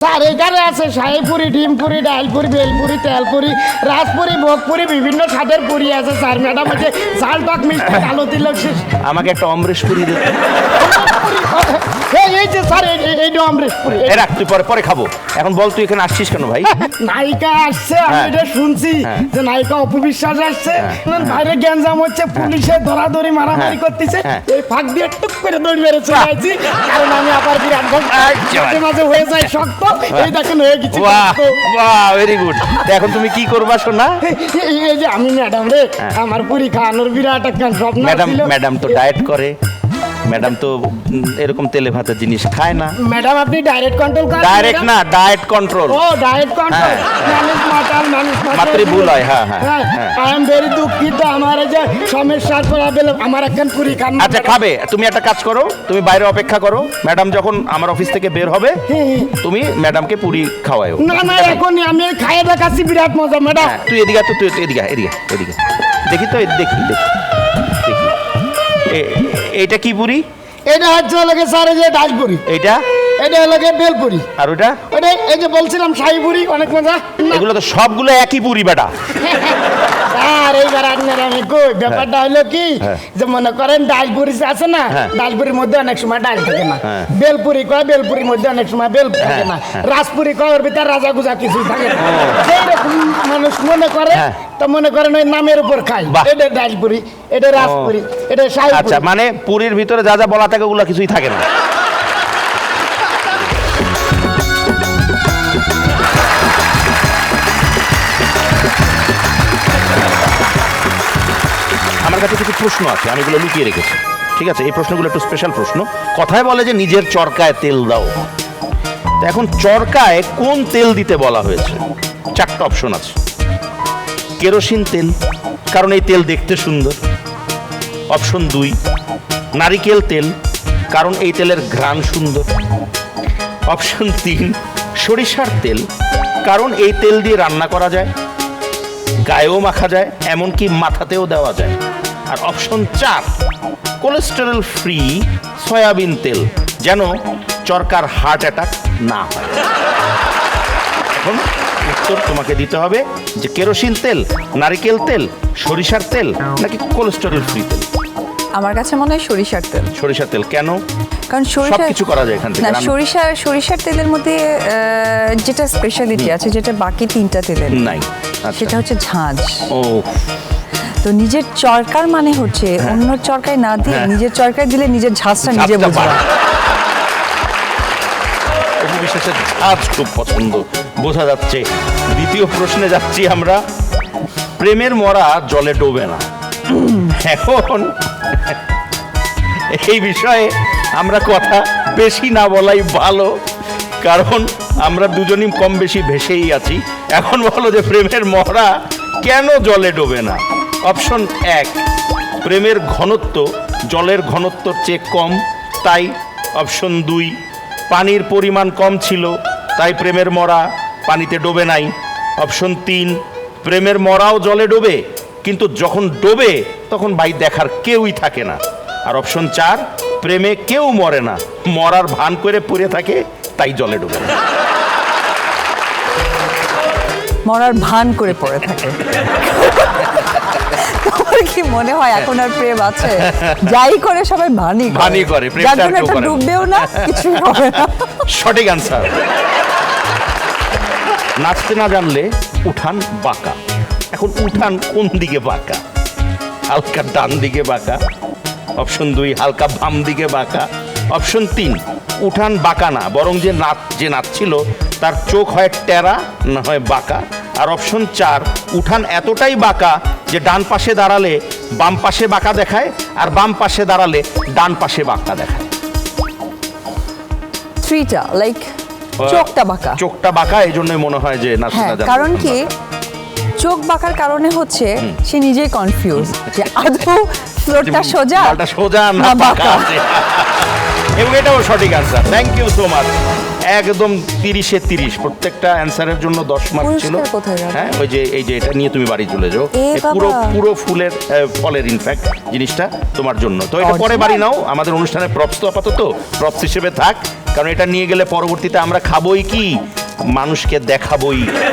Sir এখানে আছে শাহীপুরি, ডিমপুরি, ডালপুরি, বেলপুরি, তেলপুরি, রাজপুরি, ভোগপুরি, বিভিন্ন স্বাদের পুরি আছে স্যার। ম্যাডাম আছে ঝাল টক মিষ্টি কালো তিলক শেষ। আমাকে একটা অমরেশ পুরি দে। এই যে স্যার এইটা অমরেশপুরি। রাখ, তুই পরে পরে খাবো। এখন বল তুই এখানে আসছিস কেন ভাই? নায়িকা আসছে, আমি হ্যাঁ। এটা শুনছি যে নায়িকা অপবিশ্বাস আসছে, বাইরে গ্যাঞ্জাম হচ্ছে, পুলিশে ধরাধরি মারামারি করতেছে, এই ফাঁক দিয়ে টুক করে দৌড় মেরে চলে আসছি, কারণ আমি আবার বিরাট মাঝে মাঝে হয়ে যায় শক্ত। এই দেখেন হয়ে গেছি বাহ শক্ত। বাহ, ভেরি গুড। এখন তুমি কি করবা শোনা? এই যে আমি ম্যাডাম রে, আমার পুরি খাওয়ানোর বিরাট একটা স্বপ্ন ম্যাডাম ছিল। ম্যাডাম তো ডায়েট করে, ম্যাডাম তো এরকম তেলে ভাতের জিনিস খায় না। ম্যাডাম আপনি ডাইরেক্ট কন্ট্রোল করেন? ডাইরেক্ট না, ডায়েট কন্ট্রোল। ও ডায়েট কন্ট্রোল, মাত্রই ভুল হয়। হ্যাঁ হ্যাঁ হ্যাঁ। আই এম ভেরি দুঃখিত, আমার এই যে সমস্যার পর আমার একখান পুরি খান। আচ্ছা খাবে, তুমি একটা কাজ করো, তুমি বাইরে অপেক্ষা করো, ম্যাডাম যখন আমার অফিস থেকে বের হবে তুমি ম্যাডামকে পুরি খাওয়াও। না না, এখনই আমি খাইয়ে দেখাচ্ছি, বিরাট মজা ম্যাডাম। হ্যাঁ, তুই এদিকে আয় তো, তুই এদিকে আয়, এদিকে এদিকে দেখি তো, দেখি দেখি দেখি এইটা কি পুরি? এটা হচ্ছে লাগে স্যার এই যে ডালপুরি, এইটা এটা লাগে বেলপুরি, আর ওইটা ওটা এই যে বলছিলাম শাহীপুরি, অনেক মজা। এগুলো তো সবগুলো একই পুরি বেটা। আর এইবার আপনার আমি কই ব্যাপারটা হলো কি, যে মনে করেন ডালপুরি আছে না, ডালপুরির মধ্যে অনেক সময় ডাল থাকে না। বেলপুরি কয়, বেলপুরির মধ্যে অনেক সময় বেল থাকে না। রাজপুরি কয়, ওর ভিতরে রাজা গুজা কিছুই থাকে না। সেই রকম মানুষ মনে করে, তো মনে করেন ওই নামের উপর খাই। এটা ডালপুরি, এটা রাজপুরি, এটা শাহীপুরি। আচ্ছা, মানে পুরির ভিতরে যা যা বলা থাকে ওগুলো কিছুই থাকে না। আমার কাছে কিছু প্রশ্ন আছে, আমি এগুলো লুকিয়ে রেখেছি। ঠিক আছে, এই প্রশ্নগুলো একটু স্পেশাল প্রশ্ন। কথায় বলে যে নিজের চরকায় তেল দাও। তো এখন চরকায় কোন তেল দিতে বলা হয়েছে? চারটা অপশন আছে। কেরোসিন তেল, কারণ এই তেল দেখতে সুন্দর। অপশন 2, নারিকেল তেল, কারণ এই তেলের ঘ্রাণ সুন্দর। অপশন 3, সরিষার তেল, কারণ এই তেল দিয়ে রান্না করা যায়, গায়েও মাখা যায়, এমনকি মাথাতেও দেওয়া যায়। আর অপশন 4, কোলেস্টেরল ফ্রি সয়াবিন তেল, যেন চরকার হার্ট অ্যাটাক না হয়। এখন উত্তর তোমাকে দিতে হবে যে কেরোসিন তেল, নারিকেল তেল, সরিষার তেল নাকি কোলেস্টেরল ফ্রি তেল। আমার কাছে মনে হয় সরিষার তেল। সরিষার তেল কেন? কারণ সবকিছু করা যায় এখান থেকে। না, সরিষার তেলের মধ্যে যেটা স্পেশালিটি আছে, যেটা বাকি তিনটা তেলের নাই, সেটা হচ্ছে ঝাঁঝ। ও, তো নিজের চরকার মানে হচ্ছে অন্য চরকায় না দিয়ে নিজের চরকায় দিলে নিজের ঝাঁজটা নিজে বুঝবা। অপবিশ্বাসের ঝাঁজ খুব পছন্দ, বোঝা যাচ্ছে। দ্বিতীয় প্রশ্নে যাচ্ছি আমরা। প্রেমের মরা জলে ডোবে না। এখন এই বিষয়ে আমরা কথা বেশি না বলাই ভালো, কারণ আমরা দুজনই কম বেশি ভেসেই আছি। এখন বলো যে প্রেমের মরা কেন জলে ডোবে না? অপশন 1, প্রেমের ঘনত্ব জলের ঘনত্বর চেয়ে কম, তাই। অপশন 2, পানির পরিমাণ কম ছিল, তাই প্রেমের মরা পানিতে ডোবে নাই। অপশন 3, প্রেমের মরাও জলে ডোবে, কিন্তু যখন ডোবে তখন ভাই দেখার কেউই থাকে না। আর অপশন 4, প্রেমে কেউ মরে না, মরার ভান করে পড়ে থাকে, তাই জলে ডোবে না। মরার ভান করে পড়ে থাকে। তোমার কি মনে হয় এখন আর প্রেম আছে? যাই করে সবাই ভানই করে, যার জন্য একটা ডুববেও না, কিছুই হবে না। সঠিক আনসার। নাচতে না জানলে উঠান বাঁকা। এখন উঠান কোন দিকে বাঁকা? হালকা ডান দিকে বাঁকা। অপশন 2, হালকা বাম দিকে বাঁকা। অপশন 3, উঠান বাঁকা না, বরং যে নাচছিল তার চোখ হয় টেরা না হয় বাঁকা। আর অপশন 4, উঠান এতটাই বাঁকা যে ডান পাশে দাঁড়ালে বাম পাশে বাঁকা দেখায়, আর বাম পাশে দাঁড়ালে ডান পাশে বাঁকা দেখায়। 3টা লাইক চোখটা বাঁকা। চোখটা বাঁকা, এই জন্যই মনে হয় যে নাচতে না জানলে। কারণ কি, চোখ বাঁকার কারণে হচ্ছে সে নিজেই কনফিউজ যে আদৌ ফ্লোরটা সোজা না বাঁকা। এবং এটাও সঠিক answer. Thank you so much. একদম 30-এ 30, প্রত্যেকটা অ্যান্সারের জন্য 10 মার্ক ছিল। হ্যাঁ, ওই যে এই যে এটা নিয়ে তুমি বাড়ি চলে যাও, পুরো ফলের ইনফ্যাক্ট জিনিসটা তোমার জন্য। তো এটা পরে বাড়ি নাও, আমাদের অনুষ্ঠানে প্রপস তো আপাতত প্রপস হিসেবে থাক। কারণ এটা নিয়ে গেলে পরবর্তীতে আমরা খাবোই কি, মানুষকে দেখাবোই।